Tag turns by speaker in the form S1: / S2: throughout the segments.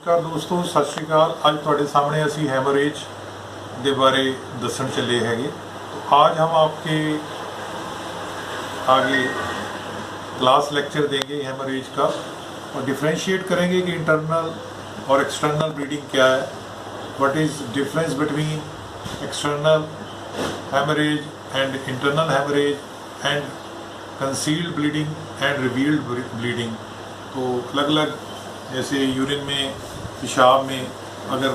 S1: नमस्कार दोस्तों, सत श्री अकाल। ਅੱਜ ਤੁਹਾਡੇ सामने ਅਸੀਂ ਹੈਮਰੇਜ ਦੇ बारे दसन चले हैगे। तो आज हम आपके आगे क्लास लेक्चर देंगे हैमरेज का और डिफ्रेंशिएट करेंगे कि इंटरनल और एक्सटर्नल ब्लीडिंग क्या है, what is difference between external haemorrhage and internal haemorrhage and concealed bleeding and revealed bleeding. तो अलग अलग जैसे यूरिन में, पेशाब में अगर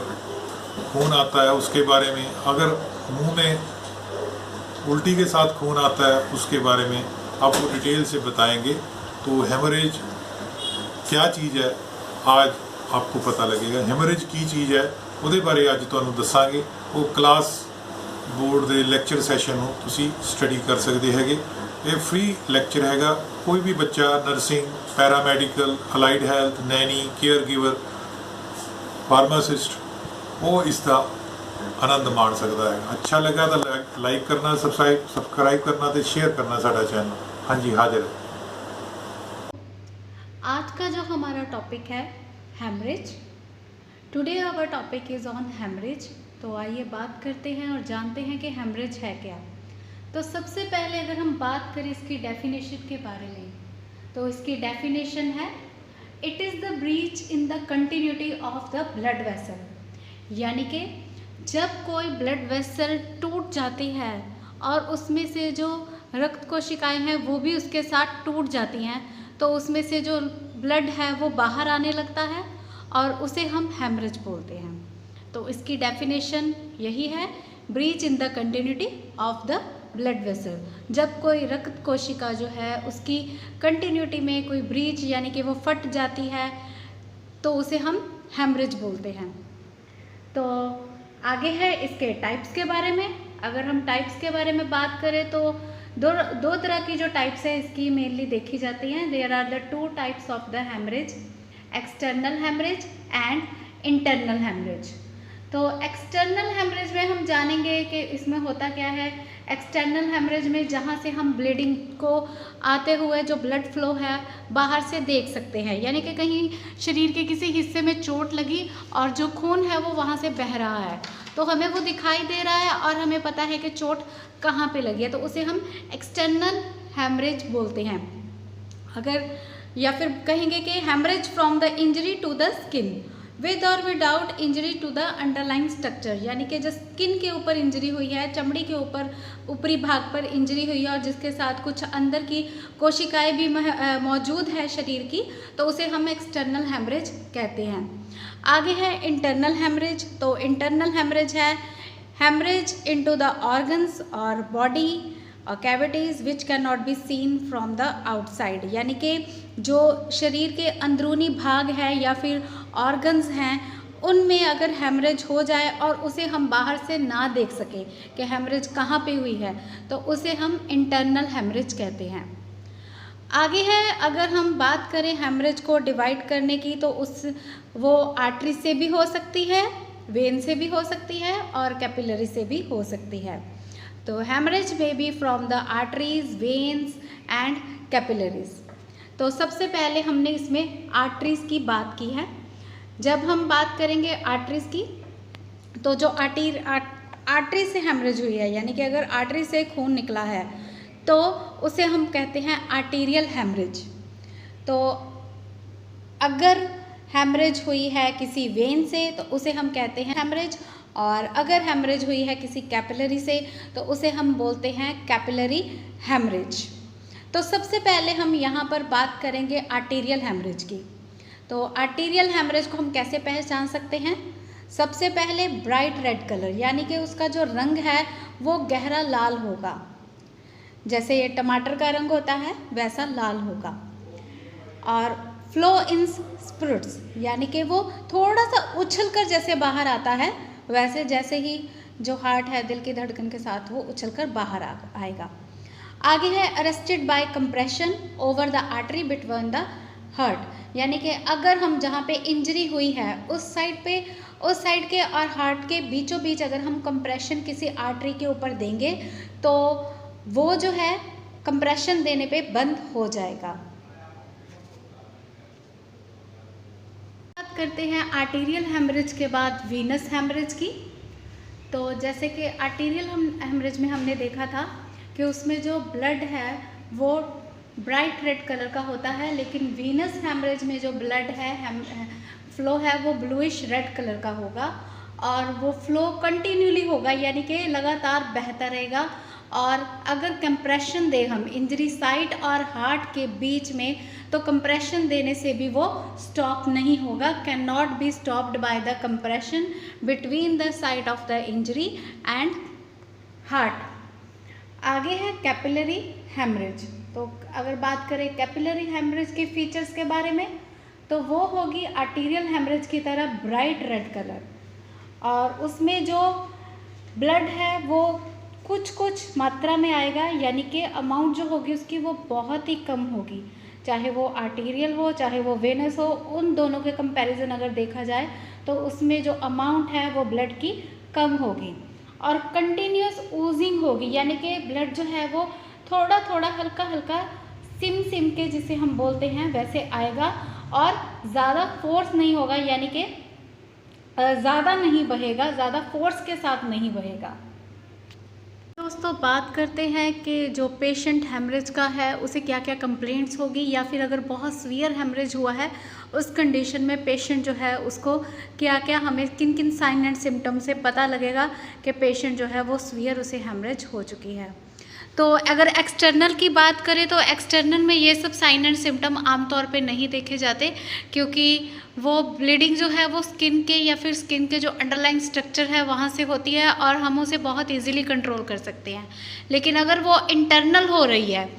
S1: खून आता है उसके बारे में, अगर मुंह में उल्टी के साथ खून आता है उसके बारे में आपको डिटेल से बताएंगे। तो हेमरेज क्या चीज़ है आज आपको पता लगेगा। हेमरेज की चीज़ है ਉਹਦੇ ਬਾਰੇ ਅੱਜ ਤੁਹਾਨੂੰ ਦੱਸਾਂਗੇ। ਉਹ ਕਲਾਸ बोर्ड ਦੇ ਲੈਕਚਰ ਸੈਸ਼ਨ ਨੂੰ ਤੁਸੀਂ ਸਟੱਡੀ ਕਰ ਸਕਦੇ ਹੈਗੇ। ਇਹ ਫ੍ਰੀ ਲੈਕਚਰ ਹੈਗਾ। ਕੋਈ ਵੀ ਬੱਚਾ nursing, paramedical, allied health, Naini, care giver, pharmacist वो इसका आनंद माण सकता है। अच्छा लगा तो लाइक करना, सब्सक्राइब करना तो शेयर करना साडा चैनल। हाँ जी, हाजिर है।
S2: आज का जो हमारा टॉपिक है haemorrhage. Today our topic is on haemorrhage. तो आइए बात करते हैं और जानते हैं कि हेमरेज है क्या। तो सबसे पहले अगर हम बात करें इसकी डेफिनेशन के बारे में, तो इसकी डेफिनेशन है it is the breach in the continuity of the blood vessel. यानी कि जब कोई ब्लड वेसल टूट जाती है और उसमें से जो रक्त कोशिकाएं हैं वो भी उसके साथ टूट जाती हैं, तो उसमें से जो ब्लड है वो बाहर आने लगता है और उसे हम हेमरेज बोलते हैं। तो इसकी डेफिनेशन यही है, breach in the continuity of the blood vessel. जब कोई रक्त कोशिका जो है उसकी कंटिन्यूटी में कोई ब्रीच यानी कि वो फट जाती है तो उसे हम हेमरेज बोलते हैं। तो आगे है इसके टाइप्स के बारे में। अगर हम टाइप्स के बारे में बात करें तो दो तरह की जो टाइप्स है इसकी मेनली देखी जाती हैं। There are the two types of the haemorrhage, external haemorrhage and internal haemorrhage. तो एक्सटर्नल हेमरेज में हम जानेंगे कि इसमें होता क्या है। एक्सटर्नल हेमरेज में जहाँ से हम ब्लीडिंग को आते हुए जो ब्लड फ्लो है बाहर से देख सकते हैं, यानी कि कहीं शरीर के किसी हिस्से में चोट लगी और जो खून है वो वहाँ से बह रहा है, तो हमें वो दिखाई दे रहा है और हमें पता है कि चोट कहाँ पे लगी है, तो उसे हम एक्सटर्नल हेमरेज बोलते हैं। अगर या फिर कहेंगे कि haemorrhage from the injury to the skin with और without injury to the underlying structure. यानी कि जो स्किन के ऊपर इंजरी हुई है, चमड़ी के ऊपर ऊपरी भाग पर इंजरी हुई है और जिसके साथ कुछ अंदर की कोशिकाएं भी मौजूद है शरीर की, तो उसे हम एक्सटर्नल हेमरेज कहते हैं। आगे है इंटरनल हेमरेज। तो इंटरनल हेमरेज है हेमरेज इनटू द ऑर्गन्स और बॉडी और cavities which can not be seen from the outside. यानी कि जो शरीर के अंदरूनी भाग है या फिर ऑर्गन्स हैं उनमें अगर हेमरेज हो जाए और उसे हम बाहर से ना देख सकें कि हेमरेज कहाँ पे हुई है, तो उसे हम इंटरनल हेमरेज कहते हैं। आगे है, अगर हम बात करें हेमरेज को डिवाइड करने की, तो वो आर्टरी से भी हो सकती है, वेन से भी हो सकती है और कैपिलरी से भी हो सकती है। तो हेमरेज में be from the arteries, veins and capillaries. तो सबसे पहले हमने इसमें आर्टरीज की बात की है। जब हम बात करेंगे आर्टरीज की, तो जो आर्टरी से हेमरेज हुई है, यानी कि अगर आर्टरी से खून निकला है तो उसे हम कहते हैं आर्टीरियल हेमरेज। तो अगर हेमरेज हुई है किसी वेन से तो उसे हम कहते हैं हेमरेज, और अगर हेमरेज हुई है किसी कैपिलरी से तो उसे हम बोलते हैं कैपिलरी हेमरेज। तो सबसे पहले हम यहाँ पर बात करेंगे आर्टीरियल हेमरेज की। तो आर्टीरियल हेमरेज को हम कैसे पहचान सकते हैं। सबसे पहले ब्राइट रेड कलर, यानी कि उसका जो रंग है वो गहरा लाल होगा, जैसे ये टमाटर का रंग होता है वैसा लाल होगा। और फ्लो इन स्प्रुट्स, यानी कि वो थोड़ा सा उछल कर जैसे बाहर आता है, वैसे जैसे ही जो हार्ट है दिल की धड़कन के साथ वो उछलकर बाहर आएगा। आगे है arrested bye compression over the artery between the heart, यानी कि अगर हम जहाँ पे इंजरी हुई है उस साइड के और हार्ट के बीचों बीच अगर हम कंप्रेशन किसी आर्टरी के ऊपर देंगे तो वो जो है कंप्रेशन देने पे बंद हो जाएगा। करते हैं आर्टेरियल हेमरेज के बाद वीनस हेमरेज की। तो जैसे कि आर्टेरियल हेमरेज में हमने देखा था कि उसमें जो ब्लड है वो ब्राइट रेड कलर का होता है, लेकिन वीनस हेमरेज में जो ब्लड है फ्लो है वो ब्लूइश रेड कलर का होगा और वो फ्लो कंटिन्यूली होगा, यानी कि लगातार बहता रहेगा। और अगर कंप्रेशन दे हम इंजरी साइट और हार्ट के बीच में, तो कंप्रेशन देने से भी वो स्टॉप नहीं होगा, can not be stopped by the compression between the site of the injury and heart. आगे है कैपिलरी हेमरेज। तो अगर बात करें कैपिलरी हेमरेज के फीचर्स के बारे में, तो वो होगी आर्टेरियल हेमरेज की तरह ब्राइट रेड कलर, और उसमें जो ब्लड है वो कुछ मात्रा में आएगा, यानी कि अमाउंट जो होगी उसकी वो बहुत ही कम होगी, चाहे वो आर्टेरियल हो चाहे वो वेनस हो। उन दोनों के कंपैरिजन अगर देखा जाए तो उसमें जो अमाउंट है वो ब्लड की कम होगी और कंटिन्यूस ऊजिंग होगी, यानी कि ब्लड जो है वो थोड़ा थोड़ा हल्का हल्का सिम के जिसे हम बोलते हैं वैसे आएगा और ज़्यादा फोर्स नहीं होगा, यानी कि ज़्यादा नहीं बहेगा, ज़्यादा फोर्स के साथ नहीं बहेगा। दोस्तों बात करते हैं कि जो पेशेंट हेमरेज का है उसे क्या क्या कंप्लेंट्स होगी, या फिर अगर बहुत सीवियर हेमरेज हुआ है उस कंडीशन में पेशेंट जो है उसको क्या क्या, हमें किन किन साइन एंड सिम्टम से पता लगेगा कि पेशेंट जो है वो सीवियर उसे हेमरेज हो चुकी है। तो अगर एक्सटर्नल की बात करें तो एक्सटर्नल में ये सब साइन एंड सिम्टम आमतौर पे नहीं देखे जाते, क्योंकि वो ब्लीडिंग जो है वो स्किन के या फिर स्किन के जो अंडरलाइंग स्ट्रक्चर है वहाँ से होती है और हम उसे बहुत इजीली कंट्रोल कर सकते हैं। लेकिन अगर वो इंटरनल हो रही है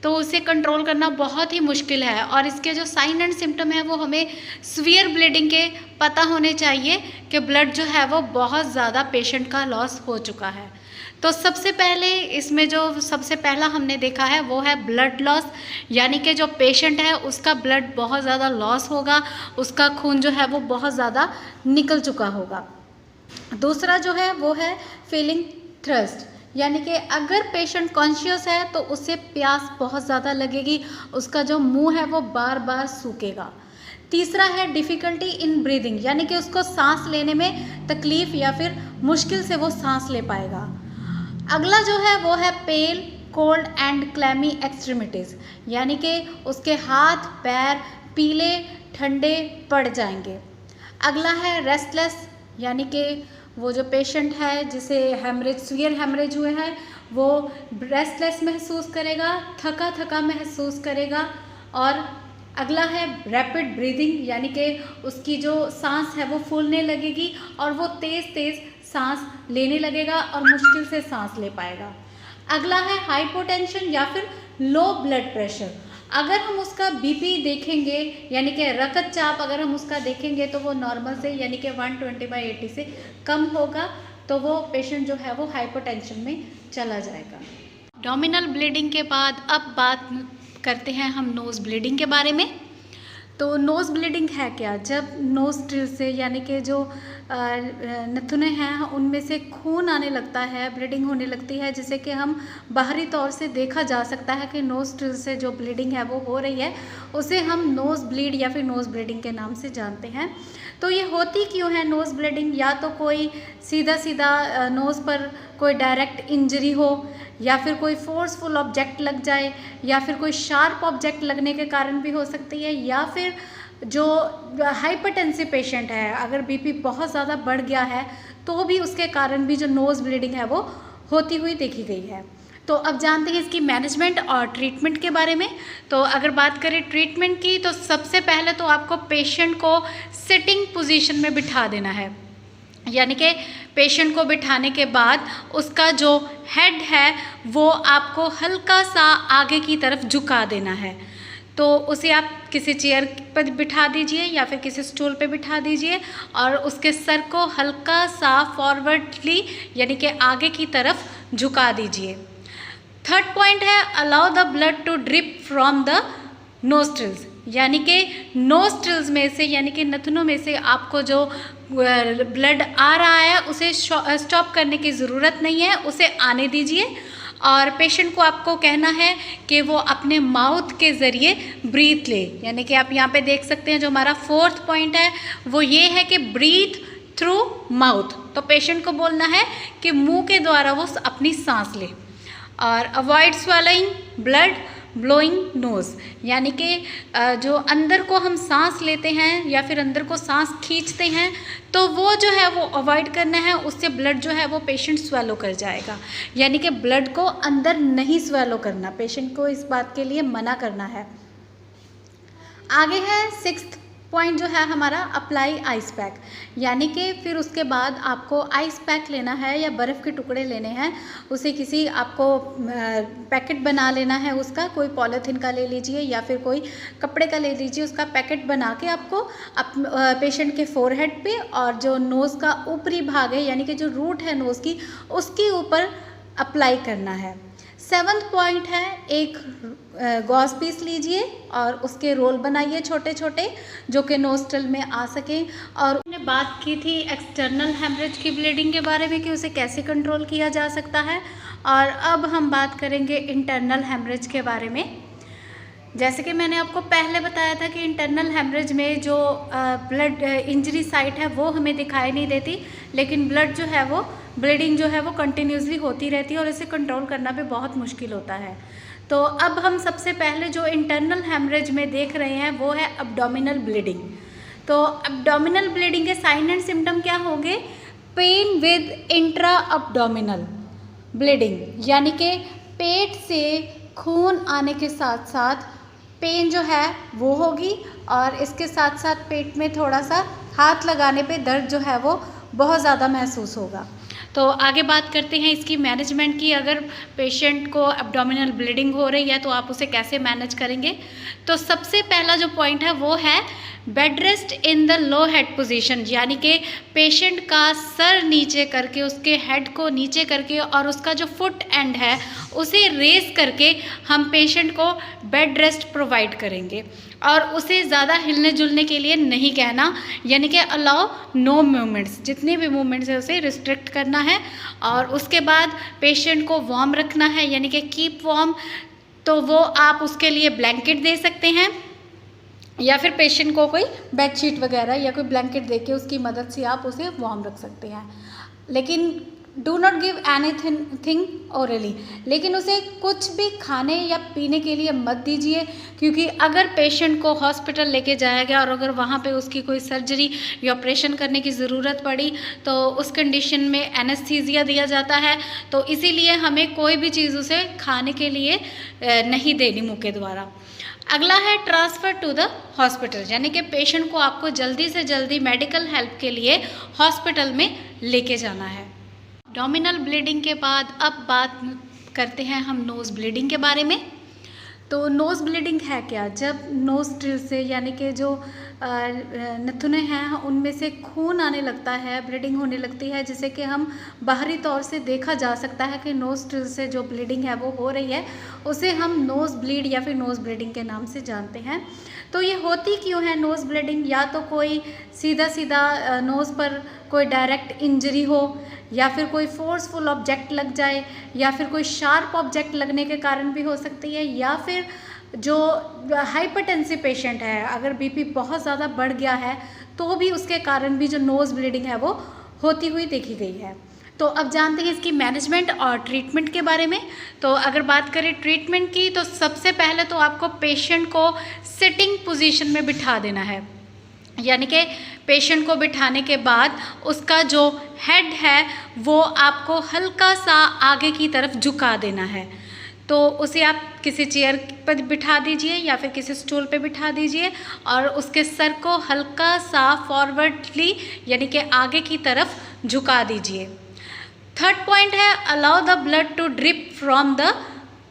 S2: तो उसे कंट्रोल करना बहुत ही मुश्किल है, और इसके जो साइन एंड सिम्टम है वो हमें सीवियर ब्लीडिंग के पता होने चाहिए कि ब्लड जो है वो बहुत ज़्यादा पेशेंट का लॉस हो चुका है। तो सबसे पहले इसमें जो सबसे पहला हमने देखा है वो है ब्लड लॉस, यानी कि जो पेशेंट है उसका ब्लड बहुत ज़्यादा लॉस होगा, उसका खून जो है वो बहुत ज़्यादा निकल चुका होगा। दूसरा जो है वो है फीलिंग थर्स्ट, यानी कि अगर पेशेंट कॉन्शियस है तो उसे प्यास बहुत ज़्यादा लगेगी, उसका जो मुंह है वो बार बार सूखेगा। तीसरा है डिफ़िकल्टी इन ब्रीदिंग, यानी कि उसको सांस लेने में तकलीफ़ या फिर मुश्किल से वो सांस ले पाएगा। अगला जो है वो है पेल, कोल्ड एंड क्लैमी एक्सट्रीमिटीज़, यानी कि उसके हाथ पैर पीले ठंडे पड़ जाएंगे। अगला है रेस्टलेस, यानी कि वो जो पेशेंट है जिसे हेमरेज सीवियर हेमरेज हुए हैं वो रेस्टलेस महसूस करेगा, थका थका महसूस करेगा। और अगला है रैपिड ब्रीदिंग, यानी कि उसकी जो सांस है वो फूलने लगेगी और वो तेज़ तेज़ सांस लेने लगेगा और मुश्किल से सांस ले पाएगा। अगला है हाइपोटेंशन या फिर लो ब्लड प्रेशर। अगर हम उसका बीपी देखेंगे, यानी कि रक्तचाप अगर हम उसका देखेंगे तो वो नॉर्मल से यानी कि 120/80 से कम होगा, तो वो पेशेंट जो है वो हाइपोटेंशन में चला जाएगा। डोमिनल ब्लीडिंग के बाद अब बात करते हैं हम नोज़ ब्लीडिंग के बारे में। तो नोज़ ब्लीडिंग है क्या? जब नोस्ट्रिल से यानी कि जो नथुने हैं उनमें से खून आने लगता है, ब्लीडिंग होने लगती है, जिसे कि हम बाहरी तौर से देखा जा सकता है कि नोस्ट्रिल से जो ब्लीडिंग है वो हो रही है, उसे हम नोज़ ब्लीड या फिर नोज़ ब्लीडिंग के नाम से जानते हैं। तो ये होती क्यों है नोज़ ब्लीडिंग? या तो कोई सीधा सीधा नोज़ पर कोई डायरेक्ट इंजरी हो, या फिर कोई फोर्सफुल ऑब्जेक्ट लग जाए, या फिर कोई शार्प ऑब्जेक्ट लगने के कारण भी हो सकती है, या फिर जो हाइपरटेंसिव पेशेंट है अगर बीपी बहुत ज़्यादा बढ़ गया है तो भी उसके कारण भी जो नोज़ ब्लीडिंग है वो होती हुई देखी गई है। तो अब जानते हैं इसकी मैनेजमेंट और ट्रीटमेंट के बारे में। तो अगर बात करें ट्रीटमेंट की, तो सबसे पहले तो आपको पेशेंट को सिटिंग पोजीशन में बिठा देना है, यानी कि पेशेंट को बिठाने के बाद उसका जो हेड है वो आपको हल्का सा आगे की तरफ झुका देना है। तो उसे आप किसी चेयर पर बिठा दीजिए या फिर किसी स्टूल पे बिठा दीजिए और उसके सर को हल्का सा फॉरवर्डली यानी कि आगे की तरफ झुका दीजिए। थर्ड पॉइंट है allow the blood to drip from the nostrils, यानी कि नोस्ट्रिल्स में से यानी कि नथनों में से आपको जो ब्लड आ रहा है उसे स्टॉप करने की ज़रूरत नहीं है, उसे आने दीजिए और पेशेंट को आपको कहना है कि वो अपने माउथ के ज़रिए ब्रीथ ले, यानी कि आप यहाँ पे देख सकते हैं जो हमारा 4th पॉइंट है वो ये है कि ब्रीथ थ्रू माउथ। तो पेशेंट को बोलना है कि मुंह के द्वारा वो अपनी सांस ले। और avoid swallowing blood blowing nose, यानी कि जो अंदर को हम सांस लेते हैं या फिर अंदर को सांस खींचते हैं तो वो जो है वो अवॉइड करना है, उससे ब्लड जो है वो पेशेंट स्वेलो कर जाएगा, यानी कि ब्लड को अंदर नहीं स्वेलो करना, पेशेंट को इस बात के लिए मना करना है। आगे है 6th पॉइंट जो है हमारा अप्लाई आइस पैक, यानी कि फिर उसके बाद आपको आइस पैक लेना है या बर्फ़ के टुकड़े लेने हैं, उसे किसी आपको पैकेट बना लेना है, उसका कोई पॉलीथीन का ले लीजिए या फिर कोई कपड़े का ले लीजिए, उसका पैकेट बना के आपको पेशेंट के फोरहेड पे और जो नोज़ का ऊपरी भाग है यानी कि जो रूट है नोज़ की उसके ऊपर अप्लाई करना है। 7th पॉइंट है एक गॉज पीस लीजिए और उसके रोल बनाइए छोटे छोटे जो कि नोस्ट्रल में आ सकें। और हमने बात की थी एक्सटर्नल हेमरेज की ब्लीडिंग के बारे में कि उसे कैसे कंट्रोल किया जा सकता है, और अब हम बात करेंगे इंटरनल हेमरेज के बारे में। जैसे कि मैंने आपको पहले बताया था कि इंटरनल हेमरेज में जो ब्लड इंजरी साइट है वो हमें दिखाई नहीं देती, लेकिन ब्लड जो है वो ब्लीडिंग जो है वो कंटिन्यूसली होती रहती है और इसे कंट्रोल करना भी बहुत मुश्किल होता है। तो अब हम सबसे पहले जो इंटरनल हेमरेज में देख रहे हैं वो है एब्डोमिनल ब्लीडिंग। तो एब्डोमिनल ब्लीडिंग के साइन एंड सिम्टम क्या होंगे? Pain with intra abdominal bleeding, यानी कि पेट से खून आने के साथ साथ पेन जो है वो होगी और इसके साथ साथ पेट में थोड़ा सा हाथ लगाने पे दर्द जो है वो बहुत ज़्यादा महसूस होगा। तो आगे बात करते हैं इसकी मैनेजमेंट की। अगर पेशेंट को एब्डोमिनल ब्लीडिंग हो रही है तो आप उसे कैसे मैनेज करेंगे? तो सबसे पहला जो पॉइंट है वो है bed rest in the low head position, यानी कि पेशेंट का सर नीचे करके उसके हेड को नीचे करके और उसका जो फुट एंड है उसे रेस करके हम पेशेंट को बेड रेस्ट प्रोवाइड करेंगे और उसे ज़्यादा हिलने जुलने के लिए नहीं कहना, यानी कि अलाउ नो मूवमेंट्स, जितने भी मूवमेंट्स है उसे रिस्ट्रिक्ट करना है। और उसके बाद पेशेंट को वार्म रखना है, यानी कि कीप वार्म। तो वो आप उसके लिए ब्लैंकेट दे सकते हैं या फिर पेशेंट को कोई बेडशीट वगैरह या कोई ब्लैंकेट देके उसकी मदद से आप उसे वार्म रख सकते हैं। लेकिन do not give anything orally, लेकिन उसे कुछ भी खाने या पीने के लिए मत दीजिए, क्योंकि अगर पेशेंट को हॉस्पिटल लेके जाया गया और अगर वहाँ पे उसकी कोई सर्जरी या ऑपरेशन करने की ज़रूरत पड़ी तो उस कंडीशन में एनेस्थीसिया दिया जाता है। तो इसीलिए हमें कोई भी चीज़ उसे खाने के लिए नहीं देनी मुँह के द्वारा। अगला है ट्रांसफ़र टू द हॉस्पिटल, यानी कि पेशेंट को आपको जल्दी से जल्दी मेडिकल हेल्प के लिए हॉस्पिटल में लेके जाना है। एब्डोमिनल ब्लीडिंग के बाद अब बात करते हैं हम नोज़ ब्लीडिंग के बारे में। तो नोज़ ब्लीडिंग है क्या? जब नोस्ट्रिल से यानी कि जो नथुने हैं उनमें से खून आने लगता है, ब्लीडिंग होने लगती है, जिसे कि हम बाहरी तौर से देखा जा सकता है कि नोस्ट्रिल से जो ब्लीडिंग है वो हो रही है, उसे हम नोज़ ब्लीड या फिर नोज़ ब्लीडिंग के नाम से जानते हैं। तो ये होती क्यों है नोज़ ब्लीडिंग? या तो कोई सीधा सीधा नोज़ पर कोई डायरेक्ट इंजरी हो, या फिर कोई फोर्सफुल ऑब्जेक्ट लग जाए, या फिर कोई शार्प ऑब्जेक्ट लगने के कारण भी हो सकती है, या फिर जो हाइपरटेंसिव पेशेंट है अगर बीपी बहुत ज़्यादा बढ़ गया है तो भी उसके कारण भी जो नोज़ ब्लीडिंग है वो होती हुई देखी गई है। तो अब जानते हैं इसकी मैनेजमेंट और ट्रीटमेंट के बारे में। तो अगर बात करें ट्रीटमेंट की तो सबसे पहले तो आपको पेशेंट को सिटिंग पोजीशन में बिठा देना है, यानी कि पेशेंट को बिठाने के बाद उसका जो हेड है वो आपको हल्का सा आगे की तरफ झुका देना है। तो उसे आप किसी चेयर पर बिठा दीजिए या फिर किसी स्टूल पे बिठा दीजिए और उसके सर को हल्का सा फॉरवर्डली यानी कि आगे की तरफ झुका दीजिए। 3rd पॉइंट है allow the blood to drip from the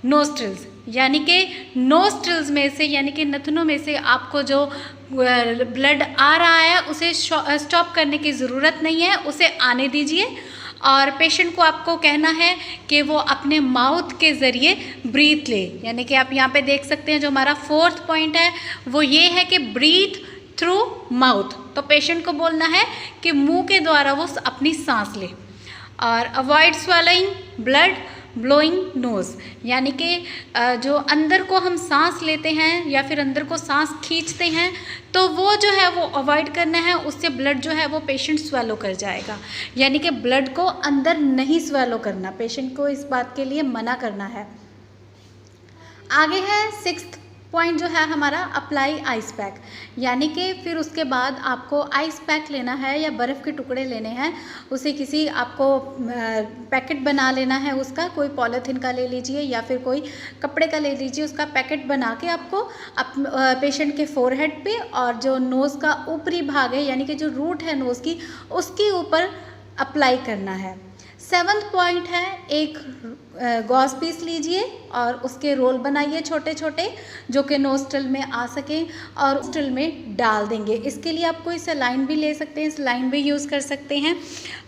S2: nostrils, यानी कि नोस्ट्रिल्स में से यानी कि नथनों में से आपको जो ब्लड आ रहा है उसे स्टॉप करने की ज़रूरत नहीं है, उसे आने दीजिए। और पेशेंट को आपको कहना है कि वो अपने माउथ के ज़रिए ब्रीथ ले, यानी कि आप यहाँ पे देख सकते हैं जो हमारा 4th पॉइंट है वो ये है कि ब्रीथ थ्रू माउथ। तो पेशेंट को बोलना है कि मुंह के द्वारा वो अपनी सांस ले। और avoid swallowing blood blowing nose, यानी कि जो अंदर को हम सांस लेते हैं या फिर अंदर को सांस खींचते हैं तो वो जो है वो अवॉइड करना है, उससे ब्लड जो है वो पेशेंट स्वेलो कर जाएगा। यानी कि ब्लड को अंदर नहीं स्वेलो करना, पेशेंट को इस बात के लिए मना करना है। आगे है 6th पॉइंट जो है हमारा, अप्लाई आइस पैक, यानी कि फिर उसके बाद आपको आइस पैक लेना है या बर्फ़ के टुकड़े लेने हैं, उसे किसी आपको पैकेट बना लेना है, उसका कोई पॉलीथीन का ले लीजिए या फिर कोई कपड़े का ले लीजिए, उसका पैकेट बना के आपको पेशेंट के फोरहेड पे और जो नोज़ का ऊपरी भाग है यानी कि जो रूट है नोज़ की, उसके ऊपर अप्लाई करना है। 7th पॉइंट है, एक गॉज पीस लीजिए और उसके रोल बनाइए छोटे छोटे जो कि नोस्ट्रल में आ सकें और नोस्ट्रल में डाल देंगे। इसके लिए आप कोई सलाइन भी ले सकते हैं, सलाइन भी यूज़ कर सकते हैं।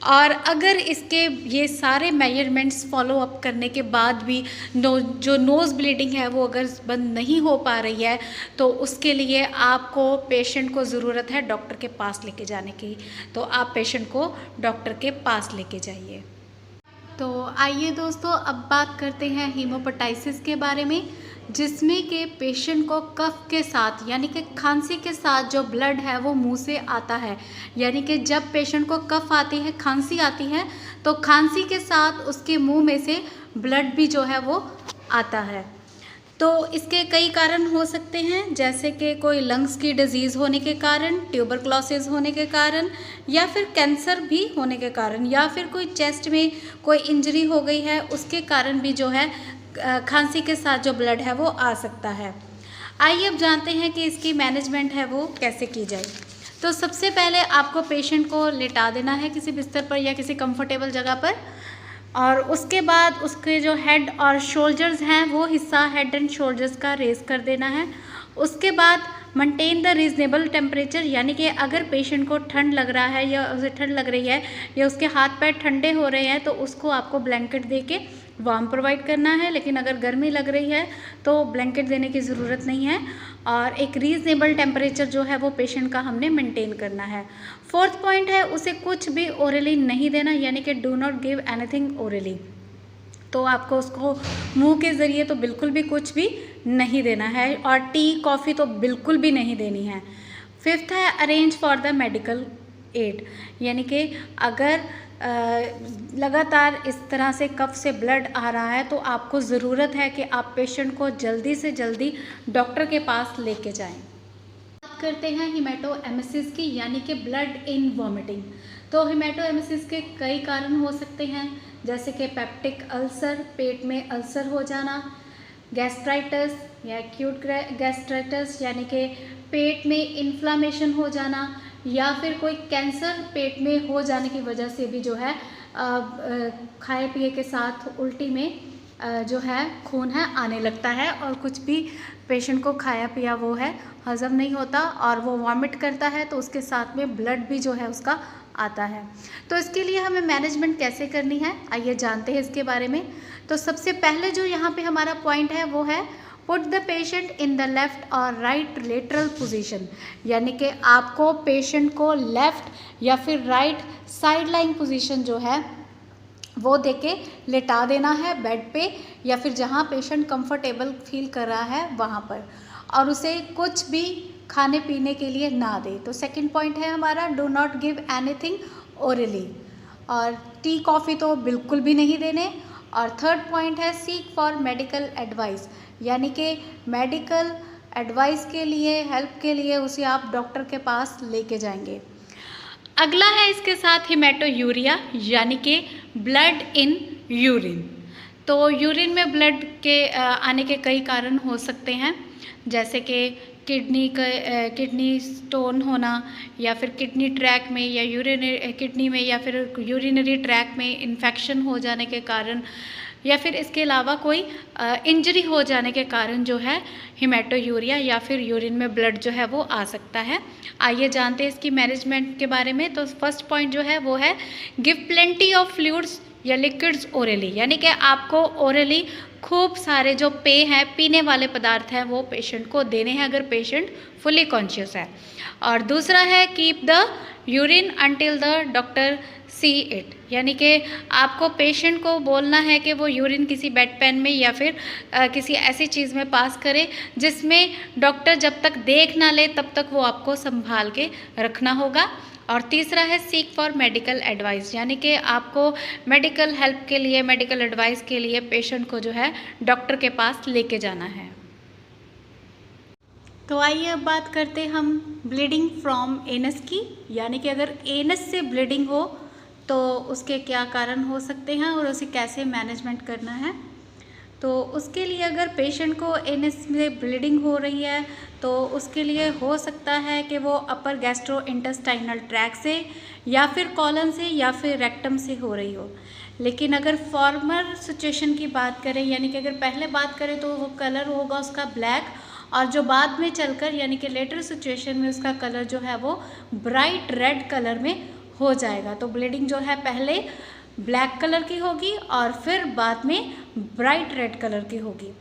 S2: और अगर इसके ये सारे मेजरमेंट्स फॉलो अप करने के बाद भी जो नोज़ ब्लीडिंग है वो अगर बंद नहीं हो पा रही है तो उसके लिए आपको पेशेंट को ज़रूरत है डॉक्टर के पास लेके जाने की, तो आप पेशेंट को डॉक्टर के पास लेके जाइए। तो आइए दोस्तों, अब बात करते हैं हीमोपेटाइसिस के बारे में, जिसमें कि पेशेंट को कफ के साथ यानी कि खांसी के साथ जो ब्लड है वो मुंह से आता है। यानी कि जब पेशेंट को कफ आती है, खांसी आती है, तो खांसी के साथ उसके मुंह में से ब्लड भी जो है वो आता है। तो इसके कई कारण हो सकते हैं, जैसे कि कोई लंग्स की डिजीज़ होने के कारण, ट्यूबरक्लोसिस होने के कारण, या फिर कैंसर भी होने के कारण, या फिर कोई चेस्ट में कोई इंजरी हो गई है उसके कारण भी जो है खांसी के साथ जो ब्लड है वो आ सकता है। आइए अब जानते हैं कि इसकी मैनेजमेंट है वो कैसे की जाए। तो सबसे पहले आपको पेशेंट को लेटा देना है किसी बिस्तर पर या किसी कंफर्टेबल जगह पर, और उसके बाद उसके जो हेड और शोल्डर्स हैं वो हिस्सा हेड एंड शोल्डर्स का रेस कर देना है। उसके बाद मेंटेन द रीजनेबल टेम्परेचर, यानी कि अगर पेशेंट को ठंड लग रहा है या उसे ठंड लग रही है या उसके हाथ पैर ठंडे हो रहे हैं तो उसको आपको ब्लैंकेट दे के वार्म प्रोवाइड करना है। लेकिन अगर गर्मी लग रही है तो ब्लैंकेट देने की ज़रूरत नहीं है, और एक रीजनेबल टेम्परेचर जो है वो पेशेंट का हमने मेंटेन करना है। 4th पॉइंट है, उसे कुछ भी ओरली नहीं देना, यानी कि do not give anything orally. तो आपको उसको मुंह के ज़रिए तो बिल्कुल भी कुछ भी नहीं देना है, और टी कॉफ़ी तो बिल्कुल भी नहीं देनी है। 5th है, arrange for the medical aid, यानी कि अगर लगातार इस तरह से कफ से ब्लड आ रहा है तो आपको ज़रूरत है कि आप पेशेंट को जल्दी से जल्दी डॉक्टर के पास लेके जाएं। बात करते हैं हीमेटोएमेसिस की, यानी कि ब्लड इन वॉमिटिंग। तो हीमेटोएमेसिस के कई कारण हो सकते हैं, जैसे कि पेप्टिक अल्सर, पेट में अल्सर हो जाना, गैस्ट्राइटिस या एक्यूट गैस्ट्राइटिस यानी कि पेट में इन्फ्लामेशन हो जाना, या फिर कोई कैंसर पेट में हो जाने की वजह से भी जो है खाए पिए के साथ उल्टी में जो है खून है आने लगता है, और कुछ भी पेशेंट को खाया पिया वो है हज़म नहीं होता और वो वॉमिट करता है, तो उसके साथ में ब्लड भी जो है उसका आता है। तो इसके लिए हमें मैनेजमेंट कैसे करनी है, आइए जानते हैं इसके बारे में। तो सबसे पहले जो यहाँ पे हमारा पॉइंट है वो है put the patient in the left और राइट लेटरल पोजीशन, यानी कि आपको पेशेंट को लेफ़्ट या फिर राइट साइड लाइन पोजीशन जो है वो देके लेटा देना है बेड पे, या फिर जहाँ पेशेंट कंफर्टेबल फील कर रहा है वहाँ पर, और उसे कुछ भी खाने पीने के लिए ना दे। तो 2nd पॉइंट है हमारा, do not give anything orally, और टी कॉफ़ी तो बिल्कुल भी नहीं देने। और 3rd पॉइंट है, सीक फॉर मेडिकल एडवाइस, यानी कि मेडिकल एडवाइस के लिए, हेल्प के लिए उसे आप डॉक्टर के पास लेके जाएंगे। अगला है इसके साथ हीमेटोयूरिया, यानी कि ब्लड इन यूरिन। तो यूरिन में ब्लड के आने के कई कारण हो सकते हैं, जैसे कि किडनी स्टोन होना, या फिर किडनी ट्रैक में या किडनी में या फिर यूरिनरी ट्रैक में इन्फेक्शन हो जाने के कारण, या फिर इसके अलावा कोई इंजरी हो जाने के कारण जो है हीमेटोयूरिया या फिर यूरिन में ब्लड जो है वो आ सकता है। आइए जानते हैं इसकी मैनेजमेंट के बारे में। तो 1st पॉइंट जो है वो है, गिव प्लेंटी ऑफ फ्लूइड्स या लिक्विड्स ओरली, यानी कि आपको ओरली खूब सारे जो हैं, पीने वाले पदार्थ हैं, वो पेशेंट को देने हैं अगर पेशेंट फुली कॉन्शियस है। और दूसरा है keep the urine until the doctor see it, यानी कि आपको पेशेंट को बोलना है कि वो यूरिन किसी बेड पेन में या फिर किसी ऐसी चीज़ में पास करे जिसमें डॉक्टर जब तक देख ना ले तब तक वो आपको संभाल के रखना होगा। और तीसरा है सीक फॉर मेडिकल एडवाइस, यानी कि आपको मेडिकल हेल्प के लिए, मेडिकल एडवाइस के लिए पेशेंट को जो है डॉक्टर के पास लेके जाना है। तो आइए अब बात करते हम ब्लीडिंग फ्रॉम एनस की, यानी कि अगर एनस से ब्लीडिंग हो तो उसके क्या कारण हो सकते हैं और उसे कैसे मैनेजमेंट करना है। तो उसके लिए अगर पेशेंट को एनस में ब्लीडिंग हो रही है तो उसके लिए हो सकता है कि वो अपर गैस्ट्रोइंटेस्टाइनल ट्रैक से या फिर कॉलन से या फिर रेक्टम से हो रही हो। लेकिन अगर फॉर्मर सिचुएशन की बात करें, यानी कि अगर पहले बात करें तो वो कलर होगा उसका ब्लैक, और जो बाद में चलकर यानी कि लेटर सिचुएशन में उसका कलर जो है वो ब्राइट रेड कलर में हो जाएगा। तो ब्लीडिंग जो है पहले ब्लैक कलर की होगी और फिर बाद में ब्राइट रेड कलर की होगी।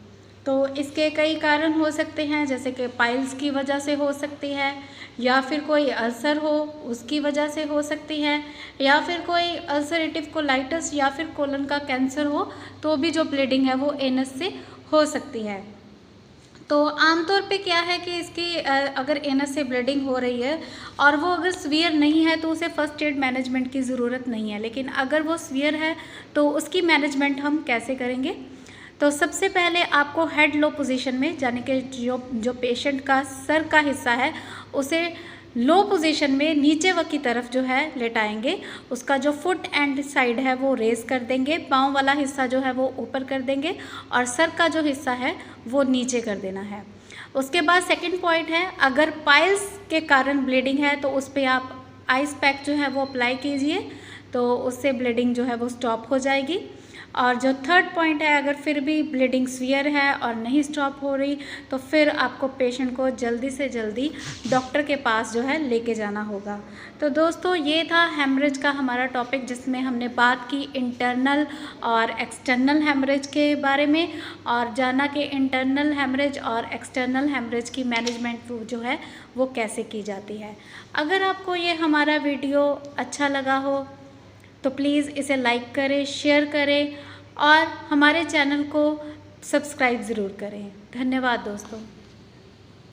S2: तो इसके कई कारण हो सकते हैं, जैसे कि पाइल्स की वजह से हो सकती है, या फिर कोई अल्सर हो उसकी वजह से हो सकती है, या फिर कोई अल्सरेटिव कोलाइटिस या फिर कोलन का कैंसर हो तो भी जो ब्लीडिंग है वो एनस से हो सकती है। तो आमतौर पे क्या है कि इसकी अगर एनस से ब्लीडिंग हो रही है और वो अगर सीवियर नहीं है तो उसे फर्स्ट एड मैनेजमेंट की ज़रूरत नहीं है, लेकिन अगर वो सीवियर है तो उसकी मैनेजमेंट हम कैसे करेंगे। तो सबसे पहले आपको हेड लो पोजीशन में, यानी कि जो पेशेंट का सर का हिस्सा है उसे लो पोजीशन में नीचे की तरफ जो है लेटाएंगे। उसका जो फुट एंड साइड है वो रेज कर देंगे, पाँव वाला हिस्सा जो है वो ऊपर कर देंगे और सर का जो हिस्सा है वो नीचे कर देना है। उसके बाद सेकंड पॉइंट है, अगर पाइल्स के कारण ब्लीडिंग है तो उस पर आप आइस पैक जो है वो अप्लाई कीजिए, तो उससे ब्लीडिंग जो है वो स्टॉप हो जाएगी। और जो थर्ड पॉइंट है, अगर फिर भी ब्लीडिंग सीवियर है और नहीं स्टॉप हो रही तो फिर आपको पेशेंट को जल्दी से जल्दी डॉक्टर के पास जो है लेके जाना होगा। तो दोस्तों ये था हेमरेज का हमारा टॉपिक, जिसमें हमने बात की इंटरनल और एक्सटर्नल हेमरेज के बारे में और जाना कि इंटरनल हेमरेज और एक्सटर्नल हेमरेज की मैनेजमेंट जो है वो कैसे की जाती है। अगर आपको ये हमारा वीडियो अच्छा लगा हो तो प्लीज़ इसे लाइक करें, शेयर करें और हमारे चैनल को सब्सक्राइब ज़रूर करें। धन्यवाद दोस्तों।